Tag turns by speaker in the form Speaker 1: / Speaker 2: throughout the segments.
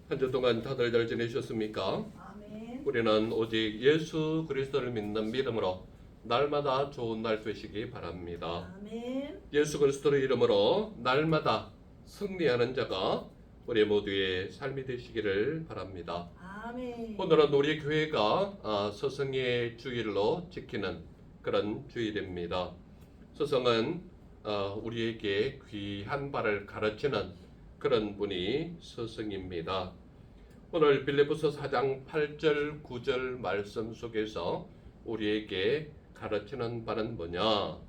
Speaker 1: 한 주 동안 다들 잘 지내셨습니까?
Speaker 2: 아멘.
Speaker 1: 우리는 오직 예수 그리스도를 믿는 믿음으로 날마다 좋은 날 되시기 바랍니다.
Speaker 2: 아멘.
Speaker 1: 예수 그리스도의 이름으로 날마다 승리하는 자가 우리 모두의 삶이 되시기를 바랍니다.
Speaker 2: 아멘.
Speaker 1: 오늘은 우리 교회가 서성의 주일로 지키는 그런 주일입니다. 서성은 우리에게 귀한 바를 가르치는 그런 분이 서성입니다. 오늘 빌립보서 4장 8절 9절 말씀 속에서 우리에게 가르치는 바는 뭐냐?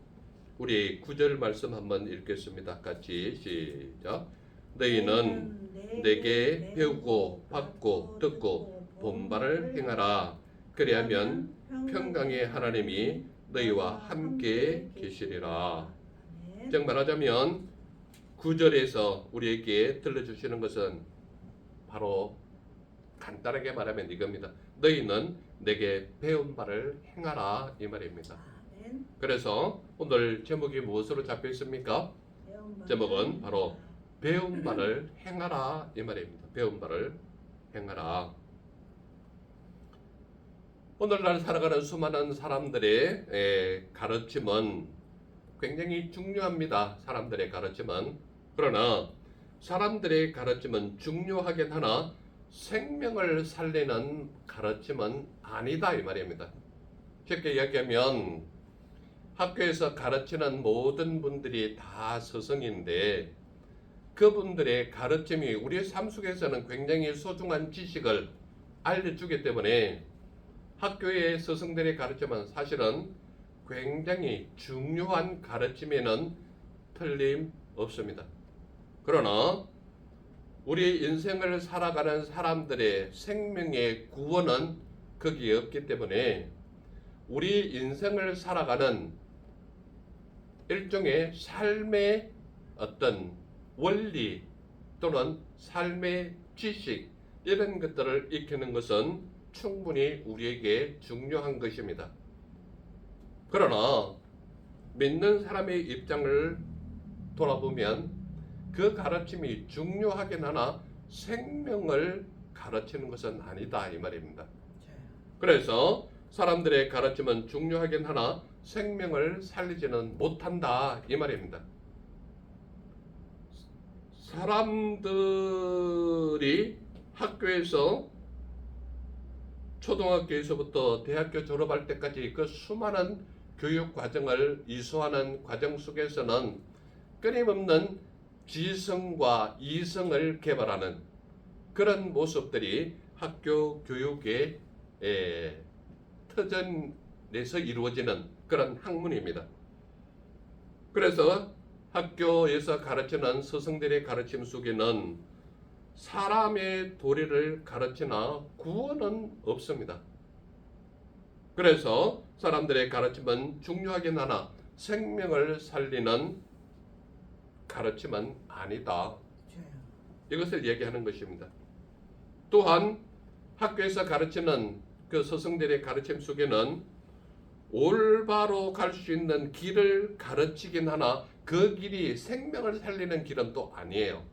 Speaker 1: 우리 9절 말씀 한번 읽겠습니다. 같이 시작. 너희는 내게 배우고 받고 듣고 본 바를 행하라. 그리하면 평강의 하나님이 너희와 함께 계시리라.
Speaker 2: 아멘.
Speaker 1: 즉 말하자면 9절에서 우리에게 들려주시는 것은 바로 간단하게 말하면 이겁니다. 너희는 내게 배운 바를 행하라 이 말입니다.
Speaker 2: 아멘.
Speaker 1: 그래서 오늘 제목이 무엇으로 잡혀 있습니까? 제목은 바로 배운 바를 행하라 이 말입니다. 배운 바를 행하라. 오늘날 살아가는 수많은 사람들의 가르침은 굉장히 중요합니다. 사람들의 가르침은. 그러나 사람들의 가르침은 중요하긴 하나 생명을 살리는 가르침은 아니다 이 말입니다. 쉽게 이야기하면 학교에서 가르치는 모든 분들이 다 스승인데 그분들의 가르침이 우리의 삶 속에서는 굉장히 소중한 지식을 알려주기 때문에 학교의 스승들의 가르침은 사실은 굉장히 중요한 가르침에는 틀림없습니다. 그러나 우리 인생을 살아가는 사람들의 생명의 구원은 거기에 없기 때문에 우리 인생을 살아가는 일종의 삶의 어떤 원리 또는 삶의 지식 이런 것들을 익히는 것은 충분히 우리에게 중요한 것입니다. 그러나 믿는 사람의 입장을 돌아보면 그 가르침이 중요하긴 하나 생명을 가르치는 것은 아니다 이 말입니다. 그래서 사람들의 가르침은 중요하긴 하나 생명을 살리지는 못한다 이 말입니다. 사람들이 학교에서 초등학교에서부터 대학교 졸업할 때까지 그 수많은 교육 과정을 이수하는 과정 속에서는 끊임없는 지성과 이성을 개발하는 그런 모습들이 학교 교육의 터전에서 이루어지는 그런 학문입니다. 그래서 학교에서 가르치는 스승들의 가르침 속에는 사람의 도리를 가르치나 구원은 없습니다. 그래서 사람들의 가르침은 중요하긴 하나 생명을 살리는 가르침은 아니다. 이것을 얘기하는 것입니다. 또한 학교에서 가르치는 그 스승들의 가르침 속에는 올바로 갈 수 있는 길을 가르치긴 하나 그 길이 생명을 살리는 길은 또 아니에요.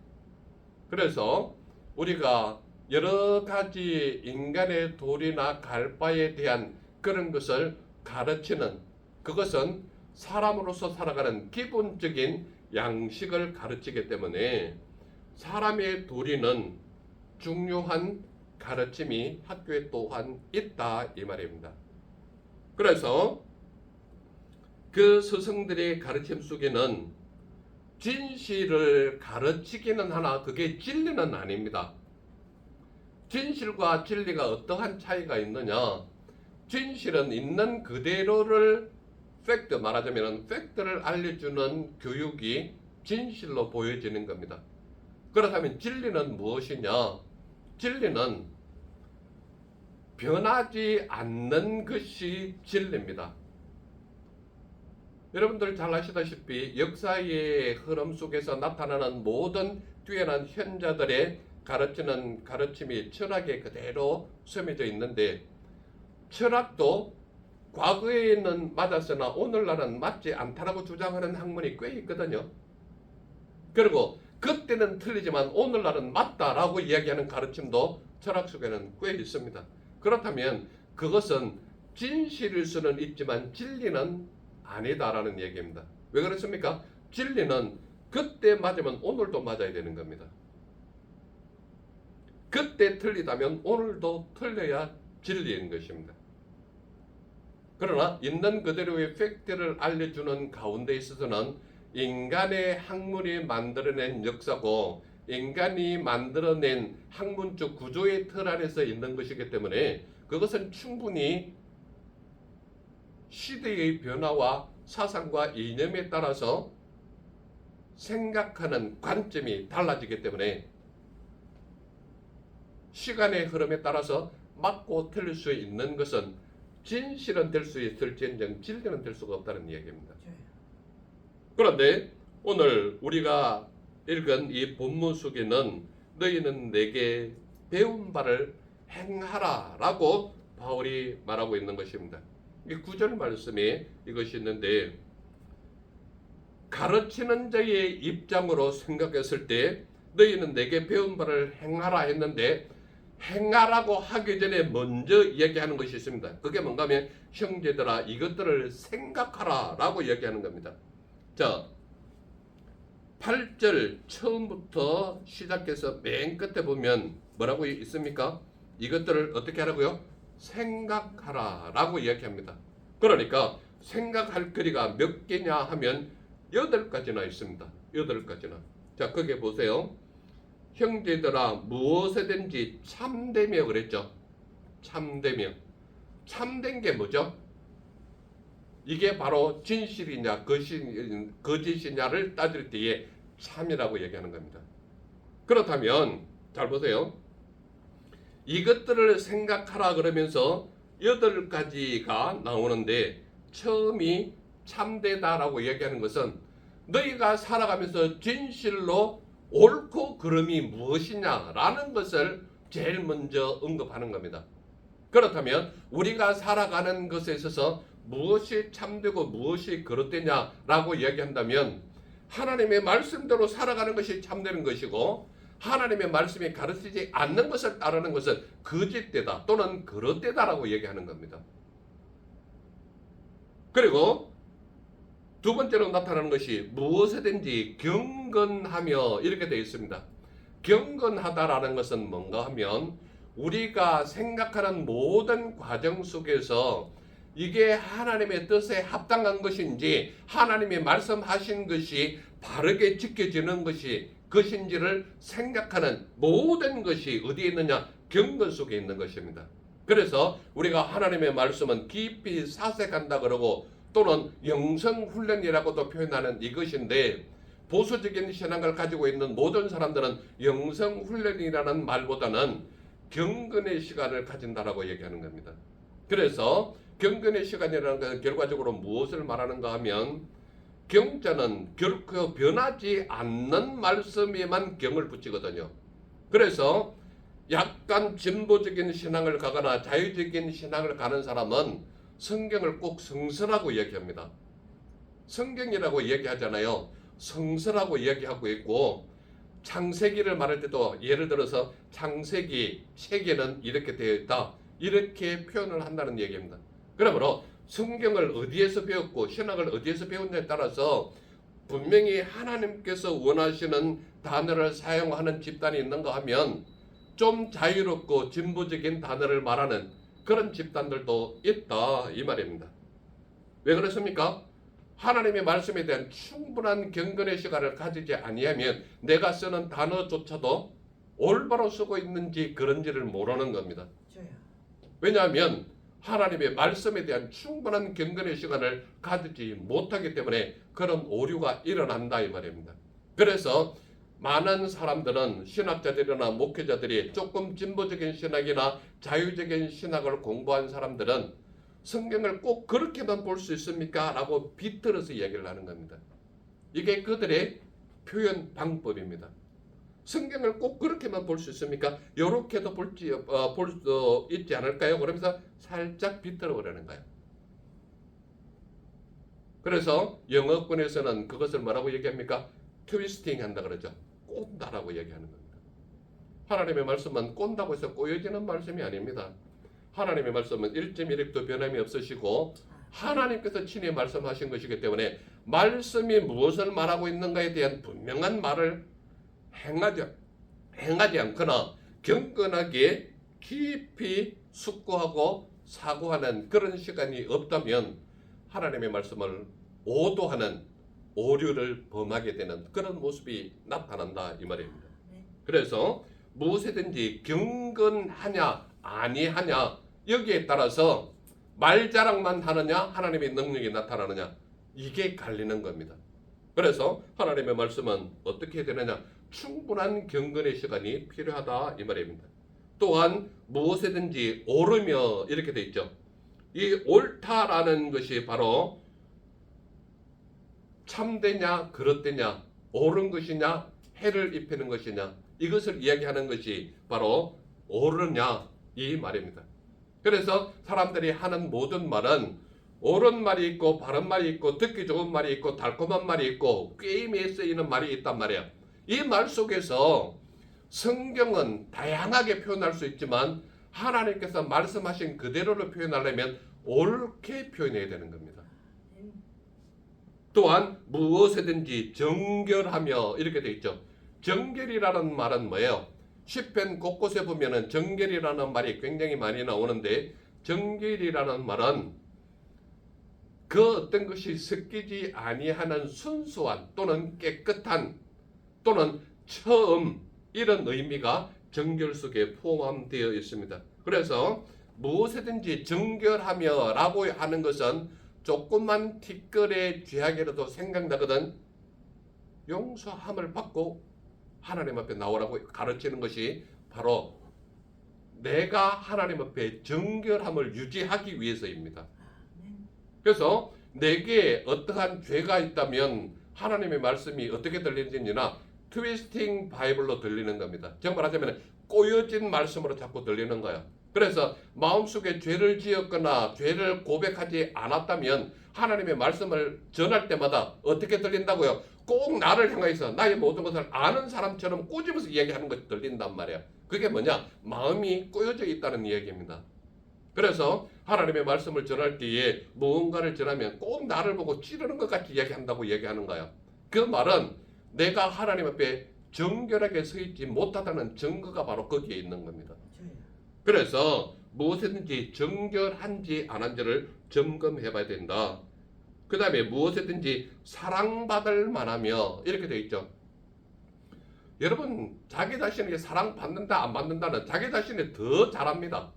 Speaker 1: 그래서 우리가 여러 가지 인간의 도리나 갈 바에 대한 그런 것을 가르치는 그것은 사람으로서 살아가는 기본적인 양식을 가르치기 때문에 사람의 도리는 중요한 가르침이 학교에 또한 있다 이 말입니다. 그래서 그 스승들의 가르침 속에는 진실을 가르치기는 하나 그게 진리는 아닙니다. 진실과 진리가 어떠한 차이가 있느냐? 진실은 있는 그대로를 팩트 말하자면 팩트를 알려주는 교육이 진실로 보여지는 겁니다. 그렇다면 진리는 무엇이냐? 진리는 변하지 않는 것이 진리입니다. 여러분들 잘 아시다시피 역사의 흐름 속에서 나타나는 모든 뛰어난 현자들의 가르치는 가르침이 철학에 그대로 스며져 있는데 철학도 과거에는 맞았으나 오늘날은 맞지 않다라고 주장하는 학문이 꽤 있거든요. 그리고 그때는 틀리지만 오늘날은 맞다라고 이야기하는 가르침도 철학 속에는 꽤 있습니다. 그렇다면 그것은 진실일 수는 있지만 진리는 아니다라는 얘기입니다. 왜 그렇습니까? 진리는 그때 맞으면 오늘도 맞아야 되는 겁니다. 그때 틀리다면 오늘도 틀려야 진리인 것입니다. 그러나 있는 그대로의 팩트를 알려주는 가운데 있어서는 인간의 학문이 만들어낸 역사고 인간이 만들어낸 학문적 구조의 틀 안에서 있는 것이기 때문에 그것은 충분히 시대의 변화와 사상과 이념에 따라서 생각하는 관점이 달라지기 때문에 시간의 흐름에 따라서 맞고 틀릴 수 있는 것은 진실은 될 수 있을지언정 진리는 될 수가 없다는 이야기입니다. 그런데 오늘 우리가 읽은 이 본문 속에는 너희는 내게 배운 바를 행하라 라고 바울이 말하고 있는 것입니다. 이 9절 말씀에 이것이 있는데 가르치는 자의 입장으로 생각했을 때 너희는 내게 배운 바를 행하라 했는데 행하라고 하기 전에 먼저 이야기하는 것이 있습니다. 그게 뭔가 하면 형제들아 이것들을 생각하라 라고 이야기하는 겁니다. 자, 8절 처음부터 시작해서 맨 끝에 보면 뭐라고 있습니까? 이것들을 어떻게 하라고요? 생각하라 라고 이야기합니다. 그러니까 생각할 거리가 몇 개냐 하면 8가지나 있습니다. 8가지나. 자, 거기에 보세요. 형제들아 무엇이든지 참되며 그랬죠. 참되며. 참된 게 뭐죠? 이게 바로 진실이냐 거짓이냐를 따질 때에 참이라고 얘기하는 겁니다. 그렇다면 잘 보세요. 이것들을 생각하라 그러면서 8가지가 나오는데 처음이 참되다라고 얘기하는 것은 너희가 살아가면서 진실로 옳고 그름이 무엇이냐라는 것을 제일 먼저 언급하는 겁니다. 그렇다면 우리가 살아가는 것에 있어서 무엇이 참되고 무엇이 그릇되냐라고 이야기한다면 하나님의 말씀대로 살아가는 것이 참되는 것이고 하나님의 말씀이 가르치지 않는 것을 따르는 것은 거짓되다 또는 그릇되다라고 얘기하는 겁니다. 그리고 두 번째로 나타나는 것이 무엇이든지 경건하며 이렇게 되어 있습니다. 경건하다라는 것은 뭔가 하면 우리가 생각하는 모든 과정 속에서 이게 하나님의 뜻에 합당한 것인지 하나님이 말씀하신 것이 바르게 지켜지는 것인지를 생각하는 모든 것이 어디에 있느냐? 경건 속에 있는 것입니다. 그래서 우리가 하나님의 말씀은 깊이 사색한다 그러고 또는 영성훈련이라고도 표현하는 이것인데 보수적인 신앙을 가지고 있는 모든 사람들은 영성훈련이라는 말보다는 경건의 시간을 가진다라고 얘기하는 겁니다. 그래서 경건의 시간이라는 것은 결과적으로 무엇을 말하는가 하면 경자는 결코 변하지 않는 말씀에만 경을 붙이거든요. 그래서 약간 진보적인 신앙을 가거나 자유적인 신앙을 가는 사람은 성경을 꼭 성서라고 얘기합니다. 성경이라고 얘기하잖아요. 성서라고 얘기하고 있고 창세기를 말할 때도 예를 들어서 창세기 책에는 이렇게 되어 있다. 이렇게 표현을 한다는 얘기입니다. 그러므로 성경을 어디에서 배웠고 신학을 어디에서 배웠냐에 따라서 분명히 하나님께서 원하시는 단어를 사용하는 집단이 있는가 하면 좀 자유롭고 진보적인 단어를 말하는 그런 집단들도 있다 이 말입니다. 왜 그렇습니까? 하나님의 말씀에 대한 충분한 경건의 시간을 가지지 아니하면 내가 쓰는 단어조차도 올바로 쓰고 있는지 그런지를 모르는 겁니다. 왜냐하면 하나님의 말씀에 대한 충분한 경건의 시간을 가지지 못하기 때문에 그런 오류가 일어난다 이 말입니다. 그래서 많은 사람들은 신학자들이나 목회자들이 조금 진보적인 신학이나 자유적인 신학을 공부한 사람들은 성경을 꼭 그렇게만 볼 수 있습니까? 라고 비틀어서 얘기를 하는 겁니다. 이게 그들의 표현 방법입니다. 성경을 꼭 그렇게만 볼 수 있습니까? 이렇게도 볼 수 있지 않을까요? 그러면서 살짝 비틀어 보려는 거예요. 그래서 영어권에서는 그것을 뭐라고 얘기합니까? 트위스팅 한다 그러죠. 꼰다라고 얘기하는 겁니다. 하나님의 말씀은 꼰다고 해서 꼬여지는 말씀이 아닙니다. 하나님의 말씀은 1.1획도 변함이 없으시고 하나님께서 친히 말씀하신 것이기 때문에 말씀이 무엇을 말하고 있는가에 대한 분명한 말을 행하지 않거나 경건하게 깊이 숙고하고 사고하는 그런 시간이 없다면 하나님의 말씀을 오도하는 오류를 범하게 되는 그런 모습이 나타난다 이 말입니다. 그래서 무엇이든지 경건하냐 아니하냐 여기에 따라서 말자랑만 하느냐 하나님의 능력이 나타나느냐 이게 갈리는 겁니다. 그래서 하나님의 말씀은 어떻게 되느냐 충분한 경건의 시간이 필요하다 이 말입니다. 또한 무엇이든지 옳으며 이렇게 돼 있죠. 이 옳다라는 것이 바로 참되냐 그릇되냐 옳은 것이냐 해를 입히는 것이냐 이것을 이야기하는 것이 바로 옳으냐 이 말입니다. 그래서 사람들이 하는 모든 말은 옳은 말이 있고 바른 말이 있고 듣기 좋은 말이 있고 달콤한 말이 있고 꾀임에 쓰이는 말이 있단 말이야. 이 말 속에서 성경은 다양하게 표현할 수 있지만 하나님께서 말씀하신 그대로를 표현하려면 옳게 표현해야 되는 겁니다. 또한 무엇이든지 정결하며 이렇게 돼 있죠. 정결이라는 말은 뭐예요? 시편 곳곳에 보면은 정결이라는 말이 굉장히 많이 나오는데 정결이라는 말은 그 어떤 것이 섞이지 아니하는 순수한 또는 깨끗한 또는 처음 이런 의미가 정결 속에 포함되어 있습니다. 그래서 무엇이든지 정결하며 라고 하는 것은 조금만 티끌의 죄악이라도 생각나거든 용서함을 받고 하나님 앞에 나오라고 가르치는 것이 바로 내가 하나님 앞에 정결함을 유지하기 위해서입니다. 그래서 내게 어떠한 죄가 있다면 하나님의 말씀이 어떻게 들리는지나 트위스팅 바이블로 들리는 겁니다. 정말 하자면 꼬여진 말씀으로 자꾸 들리는 거야. 그래서 마음속에 죄를 지었거나 죄를 고백하지 않았다면 하나님의 말씀을 전할 때마다 어떻게 들린다고요? 꼭 나를 향해서 나의 모든 것을 아는 사람처럼 꼬집어서 이야기하는 것이 들린단 말이야. 그게 뭐냐? 마음이 꼬여져 있다는 이야기입니다. 그래서 하나님의 말씀을 전할 때에 무언가를 전하면 꼭 나를 보고 찌르는 것 같이 이야기한다고 얘기하는 거야. 그 말은 내가 하나님 앞에 정결하게 서 있지 못하다는 증거가 바로 거기에 있는 겁니다. 그래서 무엇이든지 정결한지 안 한지를 점검해 봐야 된다. 그 다음에 무엇이든지 사랑받을 만하며 이렇게 되어 있죠. 여러분 자기 자신에게 사랑받는다 안 받는다는 자기 자신이 더 잘합니다.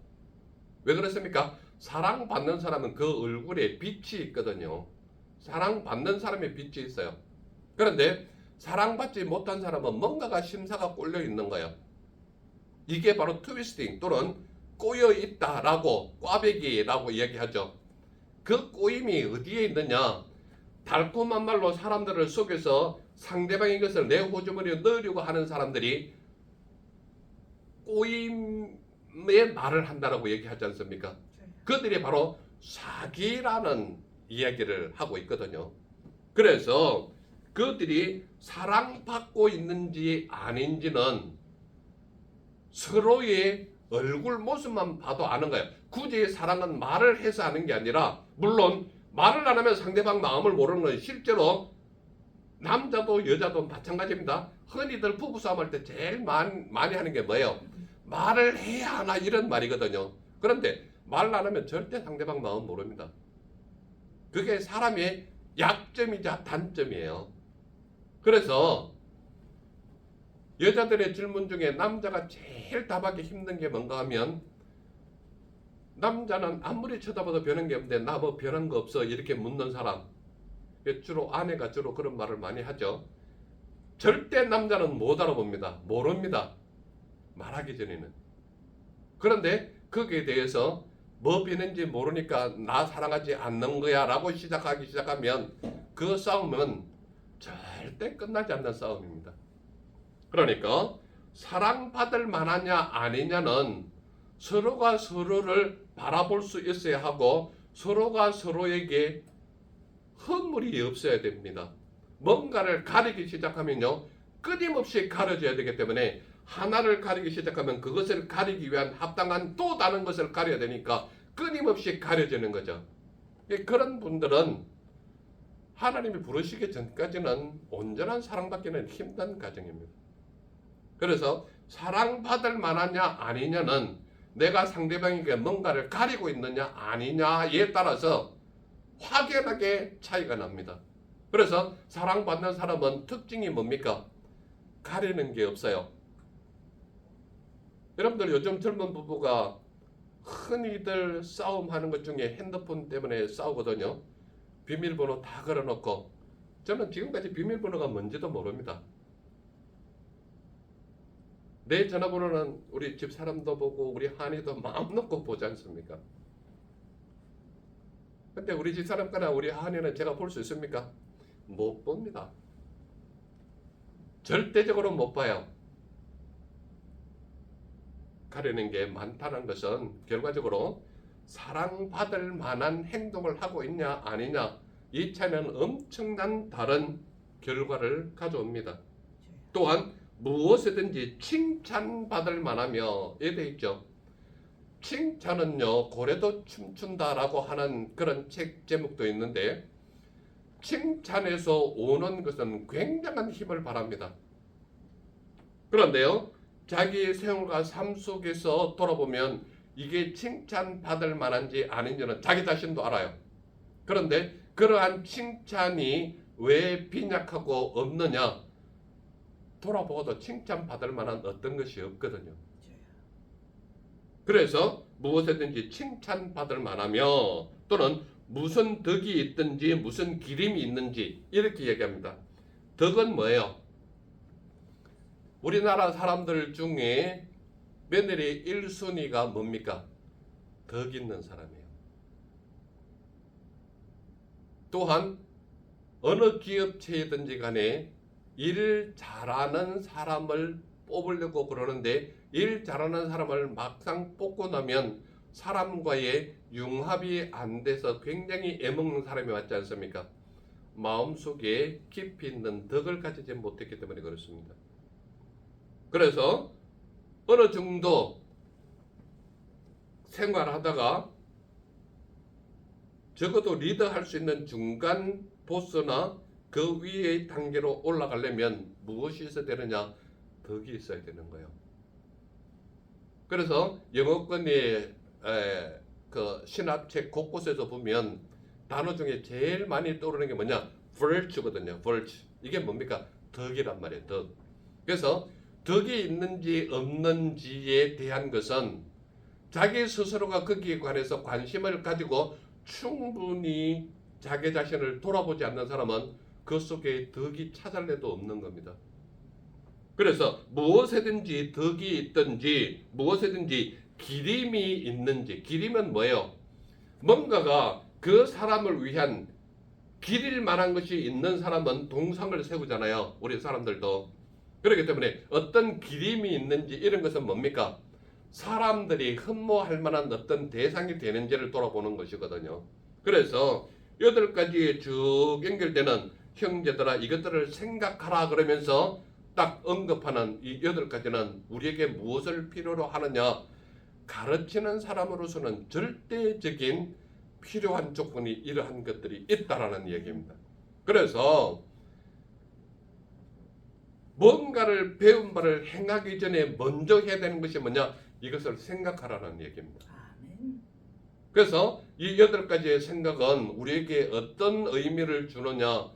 Speaker 1: 왜 그렇습니까? 사랑받는 사람은 그 얼굴에 빛이 있거든요. 사랑받는 사람의 빛이 있어요. 그런데 사랑받지 못한 사람은 뭔가가 심사가 꼴려 있는 거예요. 이게 바로 트위스팅 또는 꼬여 있다라고 꽈배기라고 이야기하죠. 그 꼬임이 어디에 있느냐? 달콤한 말로 사람들을 속여서 상대방의 것을 내 호주머니에 넣으려고 하는 사람들이 꼬임의 말을 한다라고 얘기하지 않습니까? 그들이 바로 사기라는 이야기를 하고 있거든요. 그래서 그들이 사랑받고 있는지 아닌지는 서로의 얼굴 모습만 봐도 아는 거예요. 굳이 사랑은 말을 해서 하는 게 아니라 물론 말을 안 하면 상대방 마음을 모르는 건 실제로 남자도 여자도 마찬가지입니다. 흔히들 부부싸움할 때 제일 많이 하는 게 뭐예요? 말을 해야 하나 이런 말이거든요. 그런데 말을 안 하면 절대 상대방 마음 모릅니다. 그게 사람의 약점이자 단점이에요. 그래서 여자들의 질문 중에 남자가 제일 답하기 힘든 게 뭔가 하면 남자는 아무리 쳐다봐도 변한 게 없는데 나 뭐 변한 거 없어 이렇게 묻는 사람 주로 아내가 주로 그런 말을 많이 하죠. 절대 남자는 못 알아봅니다. 모릅니다. 말하기 전에는. 그런데 거기에 대해서 뭐 변했는지 모르니까 나 사랑하지 않는 거야 라고 시작하면 그 싸움은 절대 끝나지 않는 싸움입니다. 그러니까 사랑받을 만하냐 아니냐는 서로가 서로를 바라볼 수 있어야 하고 서로가 서로에게 허물이 없어야 됩니다. 뭔가를 가리기 시작하면요 끊임없이 가려져야 되기 때문에 하나를 가리기 시작하면 그것을 가리기 위한 합당한 또 다른 것을 가려야 되니까 끊임없이 가려지는 거죠. 그런 분들은 하나님이 부르시기 전까지는 온전한 사랑받기는 힘든 과정입니다. 그래서 사랑받을 만하냐 아니냐는 내가 상대방에게 뭔가를 가리고 있느냐 아니냐에 따라서 확연하게 차이가 납니다. 그래서 사랑받는 사람은 특징이 뭡니까? 가리는 게 없어요. 여러분들 요즘 젊은 부부가 흔히들 싸움하는 것 중에 핸드폰 때문에 싸우거든요. 비밀번호 다 걸어놓고 저는 지금까지 비밀번호가 뭔지도 모릅니다. 내 전화번호는 우리 집사람도 보고 우리 한이도 마음 놓고 보지 않습니까? 근데 우리 집사람 거나 우리 한이는 제가 볼 수 있습니까? 못 봅니다. 절대적으로 못 봐요. 가리는 게 많다는 것은 결과적으로 사랑받을 만한 행동을 하고 있냐 아니냐 이 차이는 엄청난 다른 결과를 가져옵니다. 또한 무엇이든지 칭찬받을 만하며 이돼 있죠. 칭찬은요 고래도 춤춘다라고 하는 그런 책 제목도 있는데 칭찬에서 오는 것은 굉장한 힘을 발합니다. 그런데요 자기 생활과 삶 속에서 돌아보면 이게 칭찬받을 만한지 아닌지는 자기 자신도 알아요. 그런데 그러한 칭찬이 왜 빈약하고 없느냐? 돌아보고도 칭찬받을 만한 어떤 것이 없거든요. 그래서 무엇이든지 칭찬받을 만하며 또는 무슨 덕이 있든지 무슨 기림이 있는지 이렇게 얘기합니다. 덕은 뭐예요? 우리나라 사람들 중에 며느리 1순위가 뭡니까? 덕 있는 사람이에요. 또한 어느 기업체이든지 간에 일 잘하는 사람을 뽑으려고 그러는데 일 잘하는 사람을 막상 뽑고 나면 사람과의 융합이 안 돼서 굉장히 애먹는 사람이 맞지 않습니까? 마음속에 깊이 있는 덕을 가지지 못했기 때문에 그렇습니다. 그래서 어느 정도 생활하다가 적어도 리더할 수 있는 중간 보스나 그 위의 단계로 올라가려면 무엇이 있어야 되느냐? 덕이 있어야 되는 거예요. 그래서 영어권의 그 신학책 곳곳에서 보면 단어 중에 제일 많이 떠오르는 게 뭐냐? virtue거든요. virtue. 이게 뭡니까? 덕이란 말이에요. 덕. 그래서 덕이 있는지 없는지에 대한 것은 자기 스스로가 거기에 관해서 관심을 가지고 충분히 자기 자신을 돌아보지 않는 사람은 그 속에 덕이 찾아내도 없는 겁니다. 그래서 무엇이든지 덕이 있든지 무엇이든지 기림이 있는지, 기림은 뭐예요? 뭔가가 그 사람을 위한 기릴 만한 것이 있는 사람은 동상을 세우잖아요. 우리 사람들도. 그렇기 때문에 어떤 기림이 있는지 이런 것은 뭡니까? 사람들이 흠모할 만한 어떤 대상이 되는지를 돌아보는 것이거든요. 그래서 8가지에 쭉 연결되는 형제들아 이것들을 생각하라 그러면서 딱 언급하는 이 8가지는 우리에게 무엇을 필요로 하느냐? 가르치는 사람으로서는 절대적인 필요한 조건이 이러한 것들이 있다라는 얘기입니다. 그래서 뭔가를 배운 바를 행하기 전에 먼저 해야 되는 것이 뭐냐? 이것을 생각하라는 얘기입니다. 그래서 이 8가지의 생각은 우리에게 어떤 의미를 주느냐?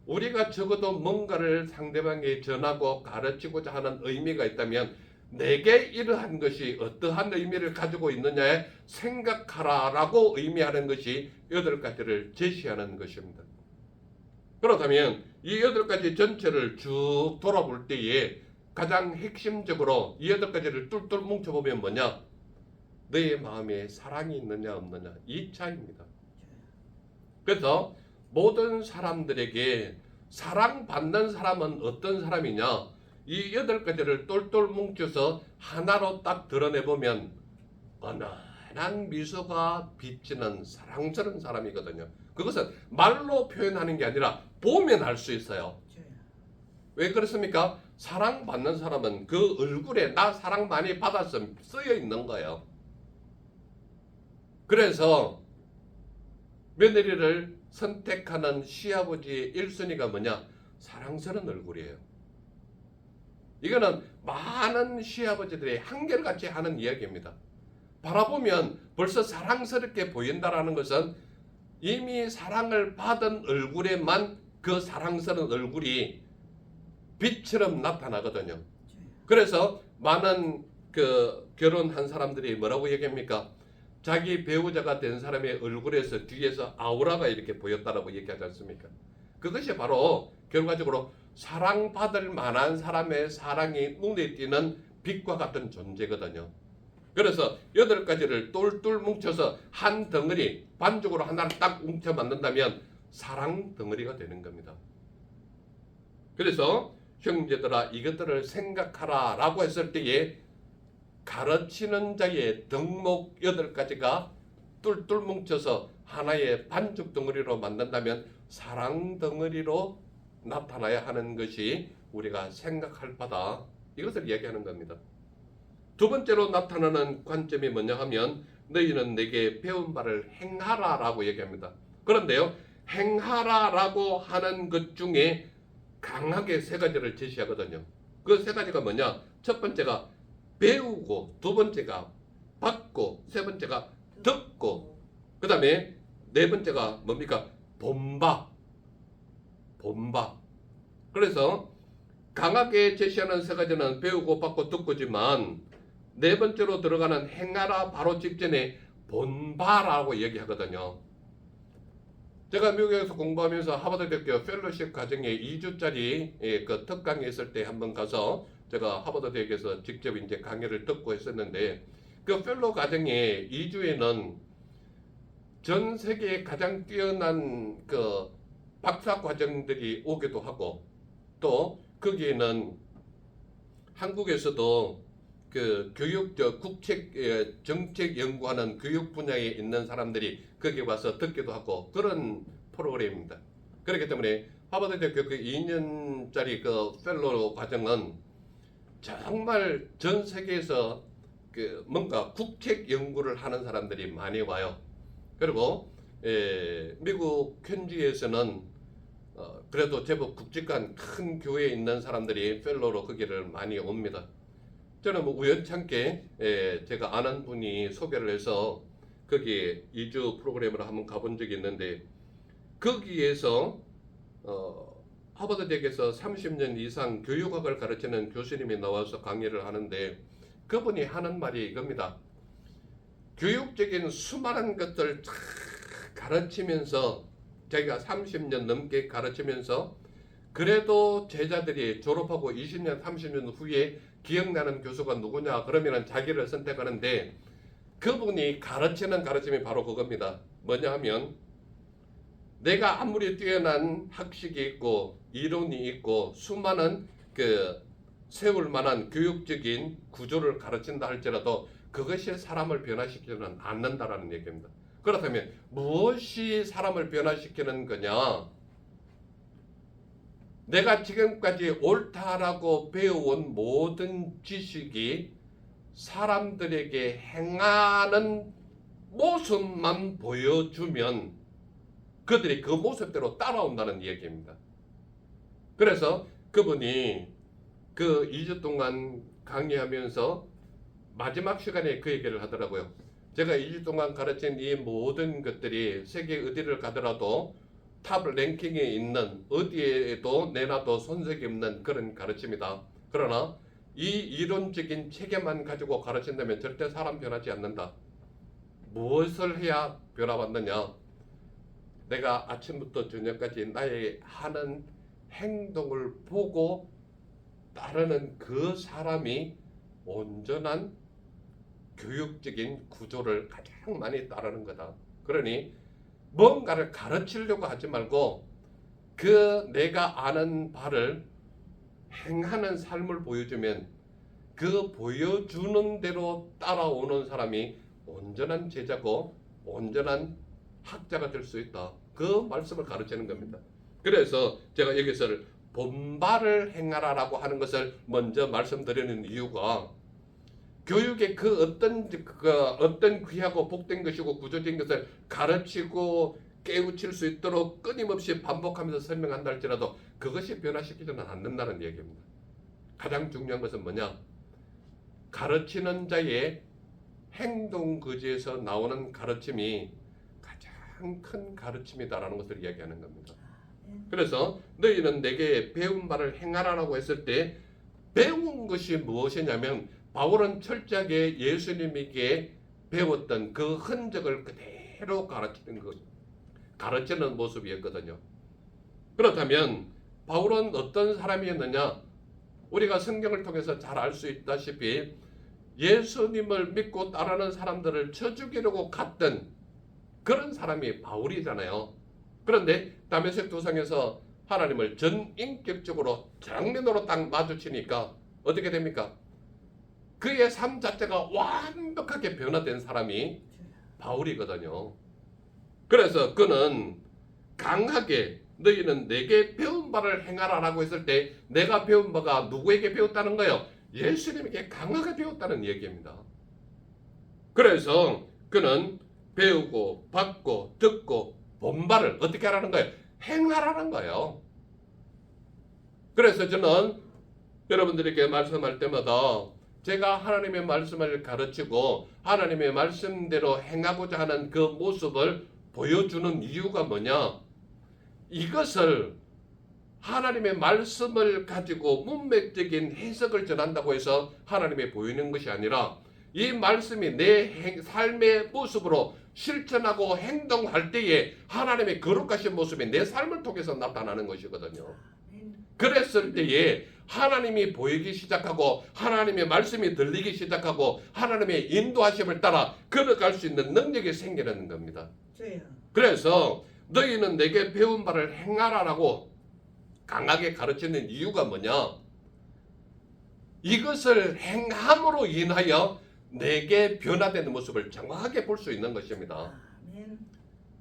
Speaker 1: 우리가 적어도 뭔가를 상대방에게 전하고 가르치고자 하는 의미가 있다면 내게 이러한 것이 어떠한 의미를 가지고 있느냐에 생각하라라고 의미하는 것이 8가지를 제시하는 것입니다. 그렇다면 이 8가지 전체를 쭉 돌아볼 때에 가장 핵심적으로 이 8가지를 뚫뚫 뭉쳐보면 뭐냐? 너의 마음에 사랑이 있느냐 없느냐 이 차이입니다. 그래서 모든 사람들에게 사랑받는 사람은 어떤 사람이냐? 이 8가지를 똘똘 뭉쳐서 하나로 딱 드러내보면 은은한 미소가 비치는 사랑스러운 사람이거든요. 그것은 말로 표현하는 게 아니라 보면 알 수 있어요. 왜 그렇습니까? 사랑받는 사람은 그 얼굴에 나 사랑 많이 받았어 쓰여 있는 거예요. 그래서 며느리를 선택하는 시아버지의 1순위가 뭐냐? 사랑스러운 얼굴이에요. 이거는 많은 시아버지들이 한결같이 하는 이야기입니다. 바라보면 벌써 사랑스럽게 보인다라는 것은 이미 사랑을 받은 얼굴에만 그 사랑스러운 얼굴이 빛처럼 나타나거든요. 그래서 많은 그 결혼한 사람들이 뭐라고 얘기합니까? 자기 배우자가 된 사람의 얼굴에서 뒤에서 아우라가 이렇게 보였다라고 얘기하지 않습니까? 그것이 바로 결과적으로 사랑받을 만한 사람의 사랑이 눈에 띄는 빛과 같은 존재거든요. 그래서 8가지를 똘똘 뭉쳐서 한 덩어리 반죽으로 하나를 딱 뭉쳐 만든다면 사랑 덩어리가 되는 겁니다. 그래서 형제들아 이것들을 생각하라 라고 했을 때에 가르치는 자의 덕목 8가지가 똘똘 뭉쳐서 하나의 반죽 덩어리로 만든다면 사랑 덩어리로 나타나야 하는 것이 우리가 생각할 바다, 이것을 얘기하는 겁니다. 두 번째로 나타나는 관점이 뭐냐 하면 너희는 내게 배운 바를 행하라 라고 얘기합니다. 그런데요, 행하라 라고 하는 것 중에 강하게 3가지를 제시하거든요. 그 3가지가 뭐냐? 첫 번째가 배우고, 두 번째가 받고, 세 번째가 듣고, 그 다음에 4번째가 뭡니까? 본바. 그래서 강하게 제시하는 3가지는 배우고 받고 듣고지만 4번째로 들어가는 행하라 바로 직전에 본바라고 얘기하거든요. 제가 미국에서 공부하면서 하버드대학교 펠로십 과정에 2주짜리 그 특강에 있을 때 한번 가서 제가 하버드대학에서 직접 이제 강의를 듣고 했었는데, 그 펠로 과정에 2주에는 전 세계에 가장 뛰어난 그 박사 과정들이 오기도 하고, 또 거기에는 한국에서도 그 국책 정책 연구하는 교육 분야에 있는 사람들이 거기 와서 듣기도 하고 그런 프로그램입니다. 그렇기 때문에 하버드대학교 그 2년짜리 그 펠로우 과정은 정말 전 세계에서 그 뭔가 국책 연구를 하는 사람들이 많이 와요. 그리고 미국 현지에서는 그래도 제법 굵직한 큰 교회에 있는 사람들이 펠로로 거기를 많이 옵니다. 저는 뭐 우연찮게 제가 아는 분이 소개를 해서 거기 2주 프로그램으로 한번 가본 적이 있는데, 거기에서 하버드 대학에서 30년 이상 교육학을 가르치는 교수님이 나와서 강의를 하는데 그분이 하는 말이 이겁니다. 교육적인 수많은 것들 가르치면서, 자기가 30년 넘게 가르치면서 그래도 제자들이 졸업하고 20년 30년 후에 기억나는 교수가 누구냐 그러면 자기를 선택하는데, 그분이 가르치는 가르침이 바로 그겁니다. 뭐냐 하면 내가 아무리 뛰어난 학식이 있고 이론이 있고 수많은 그 세울 만한 교육적인 구조를 가르친다 할지라도 그것이 사람을 변화시키지는 않는다라는 얘기입니다. 그렇다면 무엇이 사람을 변화시키는 거냐? 내가 지금까지 옳다라고 배워온 모든 지식이 사람들에게 행하는 모습만 보여주면 그들이 그 모습대로 따라온다는 얘기입니다. 그래서 그분이 그 2주 동안 강의하면서 마지막 시간에 그 얘기를 하더라고요. 제가 2주 동안 가르친 이 모든 것들이 세계 어디를 가더라도 탑 랭킹에 있는, 어디에도 내놔도 손색이 없는 그런 가르침이다. 그러나 이 이론적인 체계만 가지고 가르친다면 절대 사람 변하지 않는다. 무엇을 해야 변화받느냐? 내가 아침부터 저녁까지 나의 하는 행동을 보고 따르는 그 사람이 온전한 교육적인 구조를 가장 많이 따르는 거다. 그러니 뭔가를 가르치려고 하지 말고 그 내가 아는 바를 행하는 삶을 보여주면 그 보여주는 대로 따라오는 사람이 온전한 제자고 온전한 학자가 될 수 있다. 그 말씀을 가르치는 겁니다. 그래서 제가 여기서 본발을 행하라라고 하는 것을 먼저 말씀드리는 이유가 교육의 그 어떤 귀하고 복된 것이고 구조적인 것을 가르치고 깨우칠 수 있도록 끊임없이 반복하면서 설명한다 할지라도 그것이 변화시키지는 않는다는 얘기입니다. 가장 중요한 것은 뭐냐? 가르치는 자의 행동 거지에서 나오는 가르침이 가장 큰 가르침이다라는 것을 이야기하는 겁니다. 그래서 너희는 내게 배운 바를 행하라라고 했을 때 배운 것이 무엇이냐면 바울은 철저하게 예수님에게 배웠던 그 흔적을 그대로 가르치는 것, 가르치는 모습이었거든요. 그렇다면 바울은 어떤 사람이었느냐? 우리가 성경을 통해서 잘 알 수 있다시피 예수님을 믿고 따르는 사람들을 쳐 죽이려고 갔던 그런 사람이 바울이잖아요. 그런데 다메섹 도상에서 하나님을 전인격적으로 정면으로 딱 마주치니까 어떻게 됩니까? 그의 삶 자체가 완벽하게 변화된 사람이 바울이거든요. 그래서 그는 강하게 너희는 내게 배운 바를 행하라라고 했을 때 내가 배운 바가 누구에게 배웠다는 거예요? 예수님에게 강하게 배웠다는 얘기입니다. 그래서 그는 배우고 받고 듣고 본바를 어떻게 하라는 거예요? 행하라는 거예요. 그래서 저는 여러분들에게 말씀할 때마다 제가 하나님의 말씀을 가르치고 하나님의 말씀대로 행하고자 하는 그 모습을 보여주는 이유가 뭐냐? 이것을 하나님의 말씀을 가지고 문맥적인 해석을 전한다고 해서 하나님이 보이는 것이 아니라 이 말씀이 내 삶의 모습으로 실천하고 행동할 때에 하나님의 거룩하신 모습이 내 삶을 통해서 나타나는 것이거든요. 그랬을 때에 하나님이 보이기 시작하고 하나님의 말씀이 들리기 시작하고 하나님의 인도하심을 따라 걸어갈 수 있는 능력이 생기는 겁니다. 그래서 너희는 내게 배운 바를 행하라라고 강하게 가르치는 이유가 뭐냐? 이것을 행함으로 인하여 내게 변화되는 모습을 정확하게 볼 수 있는 것입니다.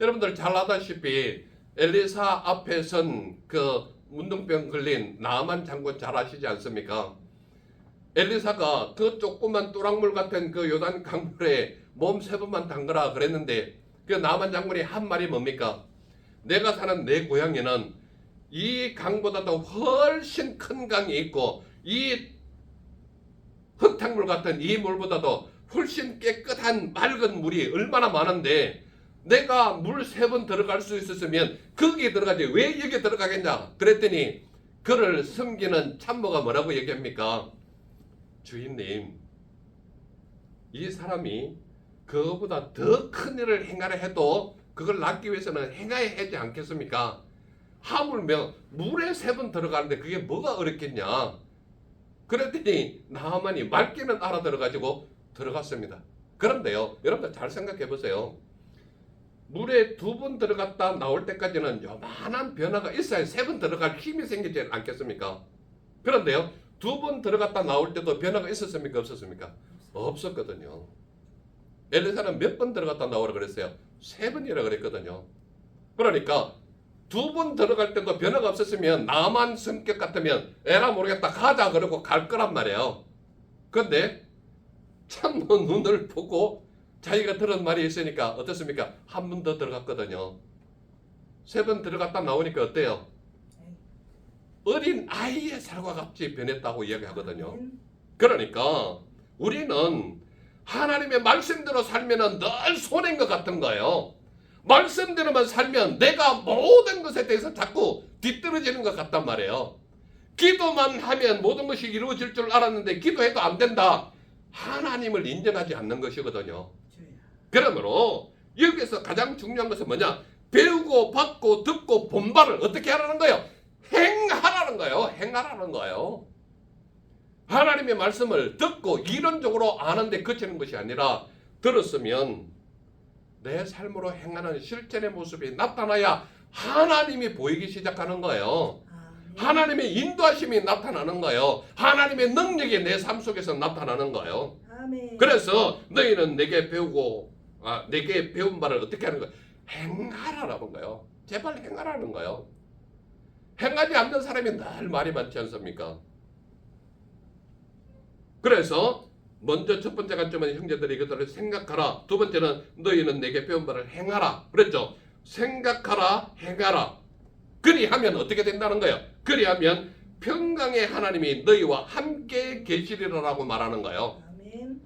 Speaker 1: 여러분들 잘 아다시피 엘리사 앞에 선 그 문둥병 걸린 나아만 장군 잘 아시지 않습니까? 엘리사가 그 조그만 뚜락물 같은 그 요단 강물에 몸 3번만 담그라 그랬는데 그 나아만 장군이 한 말이 뭡니까? 내가 사는 내 고향에는 이 강보다도 훨씬 큰 강이 있고 이 흙탕물 같은 이 물보다도 훨씬 깨끗한 맑은 물이 얼마나 많은데 내가 물 3번 들어갈 수 있었으면 거기에 들어가지 왜 여기 들어가겠냐 그랬더니 그를 섬기는 참모가 뭐라고 얘기합니까? 주인님, 이 사람이 그거보다 더 큰 일을 행하려 해도 그걸 낳기 위해서는 행해야 하지 않겠습니까? 하물며 물에 3번 들어가는데 그게 뭐가 어렵겠냐? 그랬더니 나하만이 맑기는 알아들어가지고 들어갔습니다. 그런데요, 여러분들 잘 생각해 보세요. 물에 2번 들어갔다 나올 때까지는 요만한 변화가 있어야 3번 들어갈 힘이 생기지 않겠습니까? 그런데요, 2번 들어갔다 나올 때도 변화가 있었습니까? 없었습니까? 없었거든요. 엘리사는 몇 번 들어갔다 나오라 그랬어요? 3번이라 그랬거든요. 그러니까 2번 들어갈 때도 변화가 없었으면 나만 성격 같으면 에라 모르겠다 가자 그러고 갈 거란 말이에요. 근데 참모 눈을 보고 자기가 들은 말이 있으니까 어떻습니까? 한 번 더 들어갔거든요. 3번 들어갔다 나오니까 어때요? 어린 아이의 살과 같이 변했다고 이야기하거든요. 그러니까 우리는 하나님의 말씀대로 살면 늘 손해인 것 같은 거예요. 말씀대로만 살면 내가 모든 것에 대해서 자꾸 뒤떨어지는 것 같단 말이에요. 기도만 하면 모든 것이 이루어질 줄 알았는데 기도해도 안 된다. 하나님을 인정하지 않는 것이거든요. 그러므로 여기서 가장 중요한 것은 뭐냐? 배우고 받고 듣고 본바를 어떻게 하라는 거예요? 행하라는 거예요. 행하라는 거예요. 하나님의 말씀을 듣고 이론적으로 아는데 그치는 것이 아니라 들었으면 내 삶으로 행하는 실천의 모습이 나타나야 하나님이 보이기 시작하는 거예요. 하나님의 인도하심이 나타나는 거예요. 하나님의 능력이 내 삶 속에서 나타나는 거예요. 그래서 너희는 내게 배운 바를 어떻게 하는 거예요? 행하라는 거예요. 제발 행하라는 거예요. 행하지 않는 사람이 늘 말이 많지 않습니까? 그래서 먼저 첫 번째 관점은 형제들이 이것들을 생각하라. 두 번째는 너희는 내게 배운 바를 행하라. 그랬죠? 생각하라, 행하라. 그리하면 어떻게 된다는 거예요? 그리하면 평강의 하나님이 너희와 함께 계시리라고 말하는 거예요.
Speaker 2: 아멘.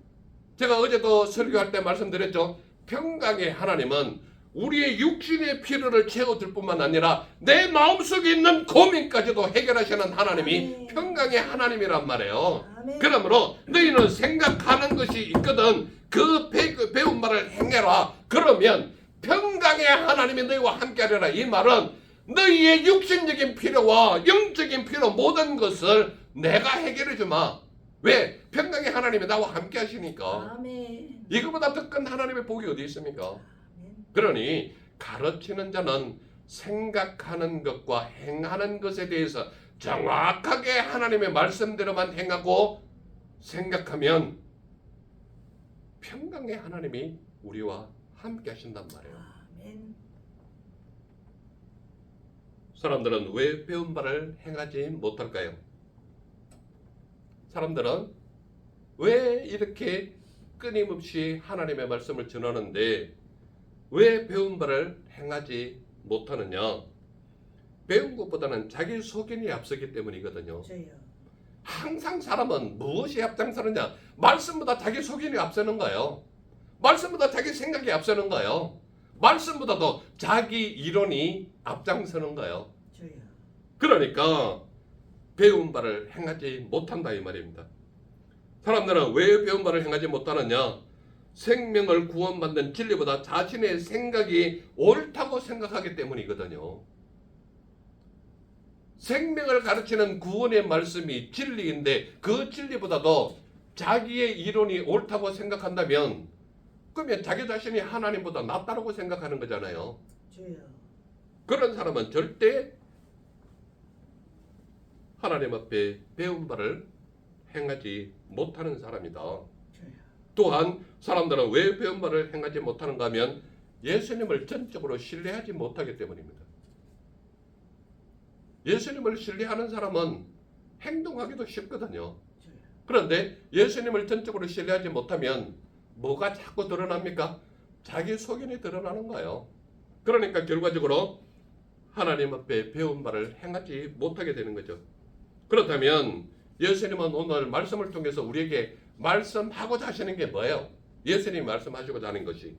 Speaker 1: 제가 어제도 설교할 때 말씀드렸죠. 평강의 하나님은 우리의 육신의 필요를 채워줄 뿐만 아니라 내 마음속에 있는 고민까지도 해결하시는 하나님이
Speaker 2: 아멘.
Speaker 1: 평강의 하나님이란 말이에요.
Speaker 2: 아멘.
Speaker 1: 그러므로 너희는 생각하는 것이 있거든 그 배운 말을 행해라. 그러면 평강의 하나님이 너희와 함께하리라. 이 말은 너희의 육신적인 필요와 영적인 필요 모든 것을 내가 해결해 주마. 왜? 평강의 하나님이 나와 함께 하시니까.
Speaker 2: 아멘.
Speaker 1: 이거보다 더 큰 하나님의 복이 어디 있습니까?
Speaker 2: 아멘.
Speaker 1: 그러니 가르치는 자는 생각하는 것과 행하는 것에 대해서 정확하게 하나님의 말씀대로만 행하고 생각하면 평강의 하나님이 우리와 함께 하신단 말이에요.
Speaker 2: 아멘.
Speaker 1: 사람들은 왜 배운 바를 행하지 못할까요? 사람들은 왜 이렇게 끊임없이 하나님의 말씀을 전하는데 왜 배운 바를 행하지 못하느냐? 배운 것보다는 자기 소견이 앞서기 때문이거든요.
Speaker 2: 저요.
Speaker 1: 항상 사람은 무엇이 앞장서느냐? 말씀보다 자기 소견이 앞서는 거예요. 말씀보다 자기 생각이 앞서는 거예요. 말씀보다도 자기 이론이 앞장서는 거예요.
Speaker 2: 저요.
Speaker 1: 그러니까 배운 바를 행하지 못한다 이 말입니다. 사람들은 왜 배운 바를 행하지 못하느냐? 생명을 구원받는 진리보다 자신의 생각이 옳다고 생각하기 때문이거든요. 생명을 가르치는 구원의 말씀이 진리인데 그 진리보다도 자기의 이론이 옳다고 생각한다면 그러면 자기 자신이 하나님보다 낫다고 생각하는 거잖아요.
Speaker 2: 저요.
Speaker 1: 그런 사람은 절대 하나님 앞에 배운 바를 행하지 못하는 사람이다.
Speaker 2: 저요.
Speaker 1: 또한 사람들은 왜 배운 바를 행하지 못하는가 하면 예수님을 전적으로 신뢰하지 못하기 때문입니다. 예수님을 신뢰하는 사람은 행동하기도 쉽거든요.
Speaker 2: 저요.
Speaker 1: 그런데 예수님을 전적으로 신뢰하지 못하면 뭐가 자꾸 드러납니까? 자기 소견이 드러나는 거예요. 그러니까 결과적으로 하나님 앞에 배운 바를 행하지 못하게 되는 거죠. 그렇다면 예수님은 오늘 말씀을 통해서 우리에게 말씀하고자 하시는 게 뭐예요? 예수님이 말씀하시고자 하는 것이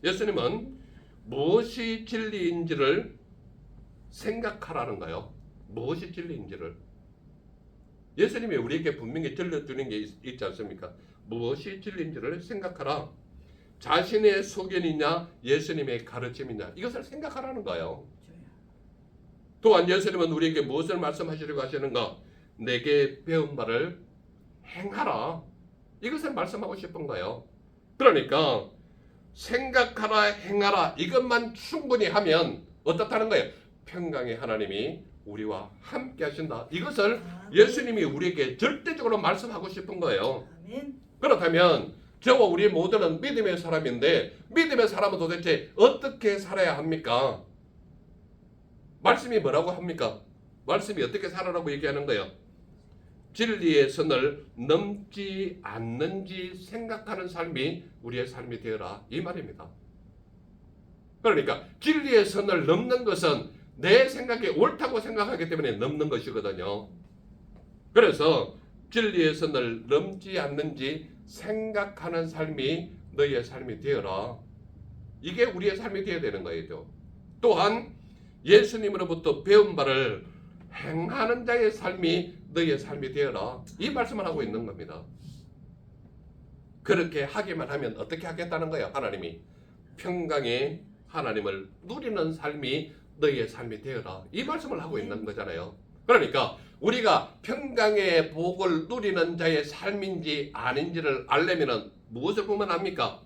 Speaker 1: 예수님은 무엇이 진리인지를 생각하라는 거예요. 무엇이 진리인지를 예수님이 우리에게 분명히 들려주는 게 있지 않습니까? 무엇이 진리인지를 생각하라. 자신의 소견이냐 예수님의 가르침이냐 이것을 생각하라는 거예요.
Speaker 2: 저요.
Speaker 1: 또한 예수님은 우리에게 무엇을 말씀하시려고 하시는가? 내게 배운 바를 행하라. 이것을 말씀하고 싶은 거예요. 그러니까 생각하라 행하라 이것만 충분히 하면 어떻다는 거예요? 평강의 하나님이 우리와 함께 하신다. 이것을
Speaker 2: 아멘.
Speaker 1: 예수님이 우리에게 절대적으로 말씀하고 싶은 거예요.
Speaker 2: 아멘.
Speaker 1: 그렇다면 저와 우리 모두는 믿음의 사람인데 믿음의 사람은 도대체 어떻게 살아야 합니까? 말씀이 뭐라고 합니까? 말씀이 어떻게 살아라고 얘기하는 거예요? 진리의 선을 넘지 않는지 생각하는 삶이 우리의 삶이 되어라 이 말입니다. 그러니까 진리의 선을 넘는 것은 내 생각이 옳다고 생각하기 때문에 넘는 것이거든요. 그래서 진리의 선을 넘지 않는지 생각하는 삶이 너희의 삶이 되어라. 이게 우리의 삶이 되어야 되는 거예요. 또한 예수님으로부터 배운 바를 행하는 자의 삶이 너희의 삶이 되어라. 이 말씀을 하고 있는 겁니다. 그렇게 하기만 하면 어떻게 하겠다는 거예요? 하나님이 평강의 하나님을 누리는 삶이 너희의 삶이 되어라. 이 말씀을 하고 있는 거잖아요. 그러니까 우리가 평강의 복을 누리는 자의 삶인지 아닌지를 알려면 무엇을 보면 합니까?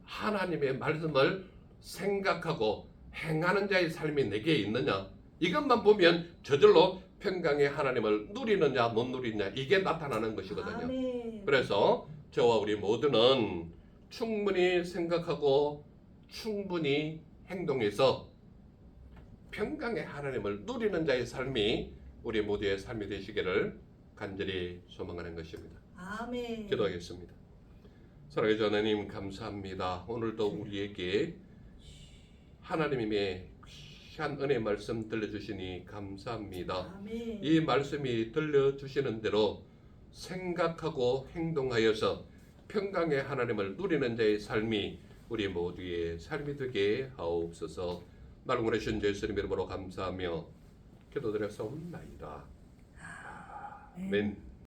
Speaker 1: 하나님의 말씀을 생각하고 행하는 자의 삶이 내게 있느냐 이것만 보면 저절로 평강의 하나님을 누리느냐 못 누리느냐 이게 나타나는 것이거든요.
Speaker 2: 아멘.
Speaker 1: 그래서 저와 우리 모두는 충분히 생각하고 충분히 행동해서 평강의 하나님을 누리는 자의 삶이 우리 모두의 삶이 되시기를 간절히 소망하는 것입니다.
Speaker 2: 아멘.
Speaker 1: 기도하겠습니다. 사랑의 주 하나님 감사합니다. 오늘도 우리에게 하나님의 귀한 은혜 말씀 들려주시니 감사합니다.
Speaker 2: 아멘.
Speaker 1: 이 말씀이 들려주시는 대로 생각하고 행동하여서 평강의 하나님을 누리는 자의 삶이 우리 모두의 삶이 되게 하옵소서. 나를 보내신 예수님 이름으로 감사하며 기도드렸사옵나이다. 아멘.